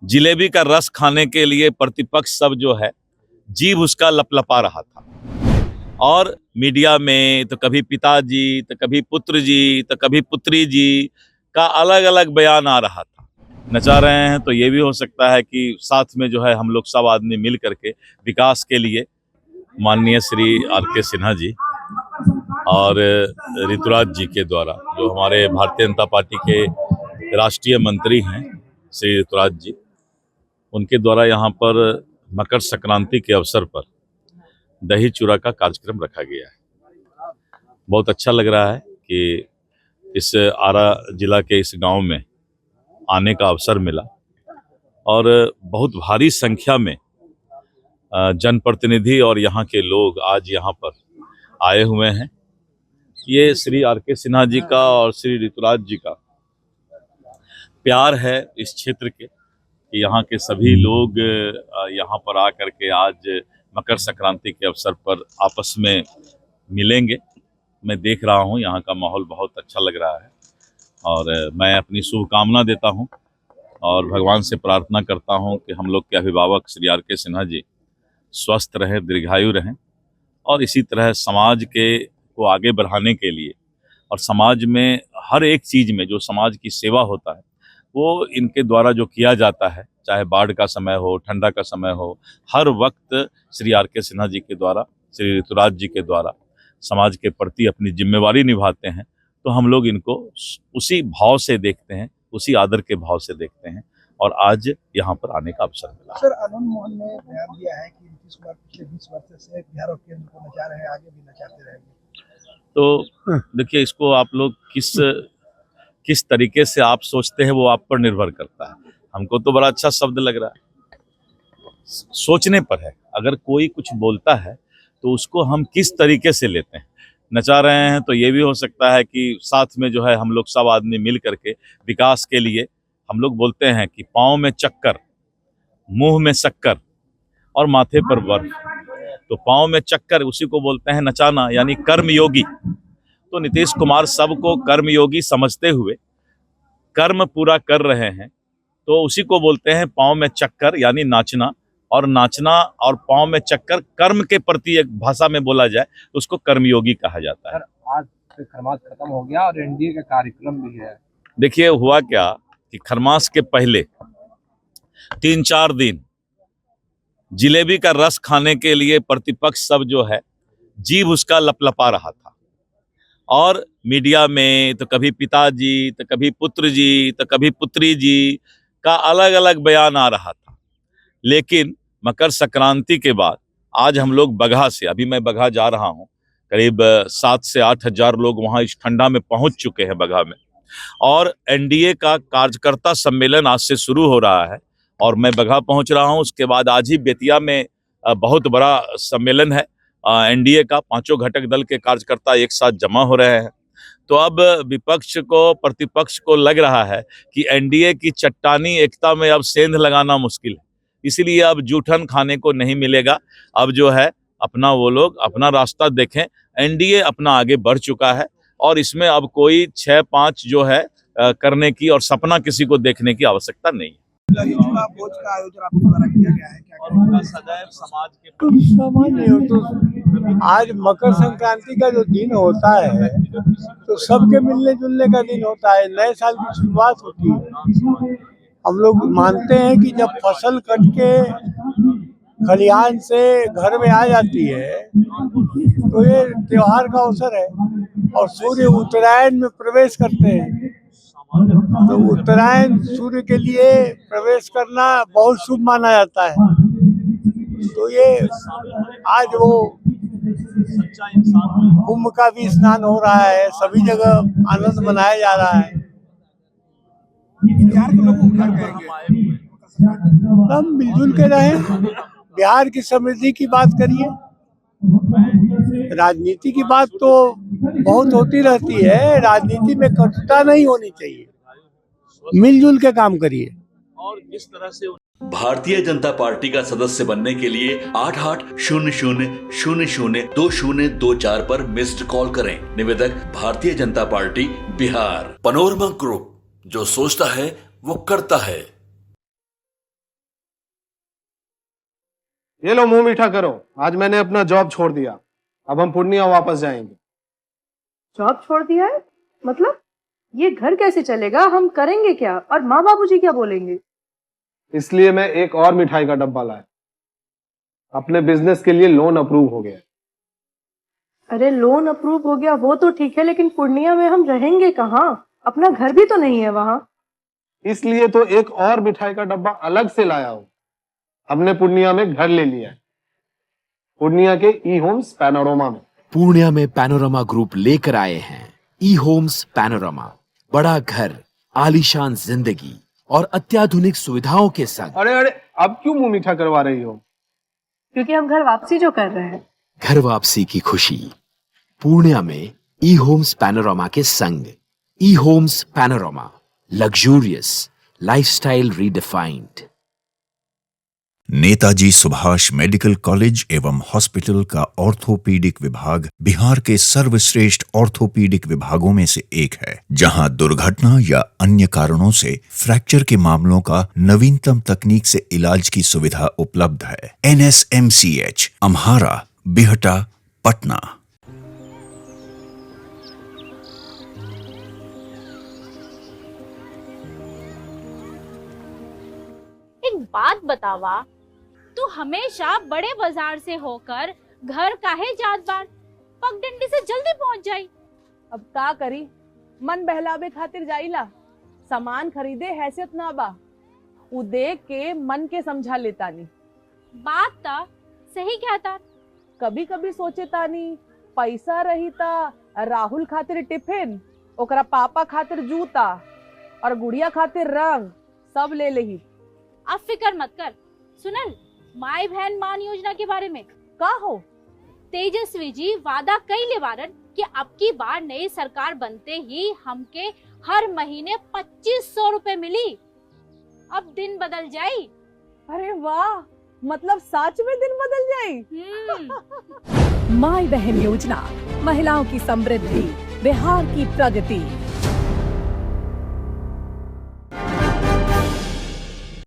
जिलेबी का रस खाने के लिए प्रतिपक्ष सब जो है जीभ उसका लपलपा रहा था। और मीडिया में तो कभी पिताजी, तो कभी पुत्र जी, तो कभी पुत्री जी का अलग अलग बयान आ रहा था। नचा रहे हैं तो ये भी हो सकता है कि साथ में जो है हम लोग सब आदमी मिल करके विकास के लिए माननीय श्री आर.के. सिन्हा जी और ऋतुराज जी के द्वारा, जो हमारे भारतीय जनता पार्टी के राष्ट्रीय मंत्री हैं श्री ऋतुराज जी, उनके द्वारा यहाँ पर मकर संक्रांति के अवसर पर दही चूड़ा का कार्यक्रम रखा गया है। बहुत अच्छा लग रहा है कि इस आरा जिला के इस गांव में आने का अवसर मिला और बहुत भारी संख्या में जनप्रतिनिधि और यहाँ के लोग आज यहाँ पर आए हुए हैं। ये श्री आर.के. सिन्हा जी का और श्री ऋतुराज जी का प्यार है इस क्षेत्र के कि यहाँ के सभी लोग यहाँ पर आकर के आज मकर संक्रांति के अवसर पर आपस में मिलेंगे। मैं देख रहा हूँ यहाँ का माहौल बहुत अच्छा लग रहा है और मैं अपनी शुभकामना देता हूँ और भगवान से प्रार्थना करता हूँ कि हम लोग के अभिभावक श्री आर.के. सिन्हा जी स्वस्थ रहें, दीर्घायु रहें और इसी तरह समाज को आगे बढ़ाने के लिए और समाज में हर एक चीज़ में जो समाज की सेवा होता है वो इनके द्वारा जो किया जाता है, चाहे बाढ़ का समय हो, ठंडा का समय हो, हर वक्त श्री आर.के. सिन्हा जी के द्वारा, श्री ऋतुराज जी के द्वारा समाज के प्रति अपनी जिम्मेवारी निभाते हैं। तो हम लोग इनको उसी भाव से देखते हैं, उसी आदर के भाव से देखते हैं और आज यहाँ पर आने का अवसर मिला। सर, आनंद मोहन ने बयान दिया है कि नीतीश कुमार पिछले 20 वर्ष से बिहार और केंद्र को नचा रहे हैं, आगे भी नचाते रहेंगे। तो देखिए, इसको आप लोग किस तरीके से आप सोचते हैं वो आप पर निर्भर करता है। हमको तो बड़ा अच्छा शब्द लग रहा है, सोचने पर है। अगर कोई कुछ बोलता है तो उसको हम किस तरीके से लेते हैं। नचा रहे हैं तो ये भी हो सकता है कि साथ में जो है हम लोग सब आदमी मिल करके विकास के लिए, हम लोग बोलते हैं कि पाँव में चक्कर, मुंह में शक्कर और माथे पर बर्फ। तो पाँव में चक्कर उसी को बोलते हैं नचाना, यानी कर्मयोगी। तो नीतीश कुमार सबको कर्मयोगी समझते हुए कर्म पूरा कर रहे हैं, तो उसी को बोलते हैं पाँव में चक्कर, यानी नाचना। और नाचना और पाँव में चक्कर कर्म के प्रति एक भाषा में बोला जाए तो उसको कर्मयोगी कहा जाता है। आज खरमास खत्म हो गया और एनडीए का कार्यक्रम भी है। देखिए, हुआ क्या कि खरमास के पहले 3-4 दिन जिलेबी का रस खाने के लिए प्रतिपक्ष सब जो है जीभ उसका लपलपा रहा था। और मीडिया में तो कभी पिताजी, तो कभी पुत्र जी, तो कभी पुत्री जी का अलग अलग बयान आ रहा था। लेकिन मकर संक्रांति के बाद आज हम लोग बगहा से, अभी मैं बगहा जा रहा हूं, करीब 7 से 8 हजार लोग वहां इस ठंडा में पहुंच चुके हैं बगहा में। और एनडीए का कार्यकर्ता सम्मेलन आज से शुरू हो रहा है और मैं बगहा पहुंच रहा हूं। उसके बाद आज ही बेतिया में बहुत बड़ा सम्मेलन है एनडीए का। 5 घटक दल के कार्यकर्ता एक साथ जमा हो रहे हैं। तो अब विपक्ष को, प्रतिपक्ष को लग रहा है कि एनडीए की चट्टानी एकता में अब सेंध लगाना मुश्किल है, इसीलिए अब जूठन खाने को नहीं मिलेगा। अब जो है अपना वो लोग अपना रास्ता देखें। एनडीए अपना आगे बढ़ चुका है और इसमें अब कोई 6-5 जो है करने की और सपना किसी को देखने की आवश्यकता नहीं है। चुनाव भोज का आयोजन आपके द्वारा किया गया है, क्या और उनका सदैव समाज के समझ नहीं हो तो आज मकर संक्रांति का जो दिन होता है तो सबके मिलने जुलने का दिन होता है, नए साल की शुरुआत होती है। हम लोग मानते हैं कि जब फसल कट के खलिहान से घर में आ जाती है तो ये त्योहार का अवसर है और सूर्य उत्तरायण में प्रवेश करते हैं। तो उत्तरायण सूर्य के लिए प्रवेश करना बहुत शुभ माना जाता है। तो ये आज वो कुंभ का भी स्नान हो रहा है, सभी जगह आनंद मनाया जा रहा है। बिहार के लोगों को क्या कहेंगे? हम मिलजुल के रहें, बिहार की समृद्धि की बात करिए। राजनीति की बात तो बहुत होती रहती है, राजनीति में कटुता नहीं होनी चाहिए, मिलजुल के काम करिए। और जिस तरह से भारतीय जनता पार्टी का सदस्य बनने के लिए 8800002024 पर मिस्ड कॉल करें। निवेदक Bharatiya Janata party Bihar. Panorama group, जो सोचता है वो करता है। ये लो, मुंह मीठा करो। आज मैंने अपना जॉब छोड़ दिया, अब हम पूर्णिया वापस जाएंगे। जॉब छोड़ दिया है? मतलब ये घर कैसे चलेगा? हम करेंगे क्या? और माँ बाबूजी क्या बोलेंगे? इसलिए मैं एक और मिठाई का डब्बा लाया। अपने बिजनेस के लिए लोन अप्रूव हो गया। अरे लोन अप्रूव हो गया वो तो ठीक है, लेकिन पूर्णिया में हम रहेंगे कहाँ? अपना घर भी तो नहीं है वहाँ। इसलिए तो एक और मिठाई का डब्बा अलग से लाया हूं। हमने पूर्णिया में घर ले लिया है, पूर्णिया के ई होम्स पैनोरमा में। पूर्णिया में पैनोरमा ग्रुप लेकर आए हैं ई होम्स पैनोरमा। बड़ा घर, आलीशान जिंदगी और अत्याधुनिक सुविधाओं के संग। अरे अरे, अब क्यों मुंह मीठा करवा रही हो? क्योंकि हम घर वापसी जो कर रहे हैं। घर वापसी की खुशी पूर्णिया में ई होम्स पैनोरमा के संग। E homes panorama, luxurious lifestyle redefined. Netaji Subhash medical college एवं हॉस्पिटल का ऑर्थोपीडिक विभाग बिहार के सर्वश्रेष्ठ ऑर्थोपीडिक विभागों में से एक है, जहां दुर्घटना या अन्य कारणों से फ्रैक्चर के मामलों का नवीनतम तकनीक से इलाज की सुविधा उपलब्ध है। NSMCH, अम्हारा, बिहटा, पटना। एक बात बतावा, तू हमेशा बड़े बाजार से होकर घर काहे जात बार? पगडंडी से जल्दी पहुंच जाई। अब का करी, मन बहलावे खातिर जाइला। सामान खरीदे हैसियत ना बा, उ देख के मन के समझा लेता नी। बात ता सही कहता। कभी कभी सोचे तानी पैसा रही ता राहुल खातिर टिफिन, ओकरा पापा खातिर जूता और गुड़िया खातिर रंग सब ले लेही। अब फिकर मत कर। सुनल माई बहन मान योजना के बारे में का हो? तेजस्वी जी वादा कइले बारन कि अब की बार नई सरकार बनते ही हमके हर महीने 2500 रुपए मिली। अब दिन बदल जाई। अरे वाह, मतलब सच में दिन बदल जाई। माई बहन योजना, महिलाओं की समृद्धि, बिहार की प्रगति।